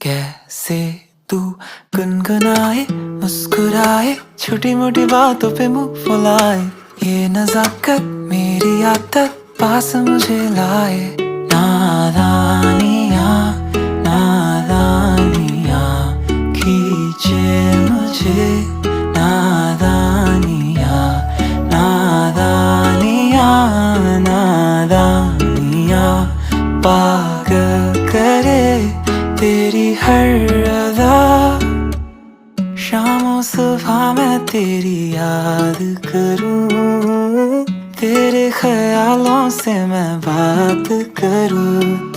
कैसे तू गुनगुनाए मुस्कुराए छोटी मोटी बातों पे मुंह फुलाए, ये नजाकत मेरी आदत पास मुझे लाए। नादानिया नादानिया खींचे मुझे, नादानिया नादानिया नादानिया पागल करे तेरी हर अदा। शामों सुबह मैं तेरी याद करूं, तेरे ख्यालों से मैं बात करूं।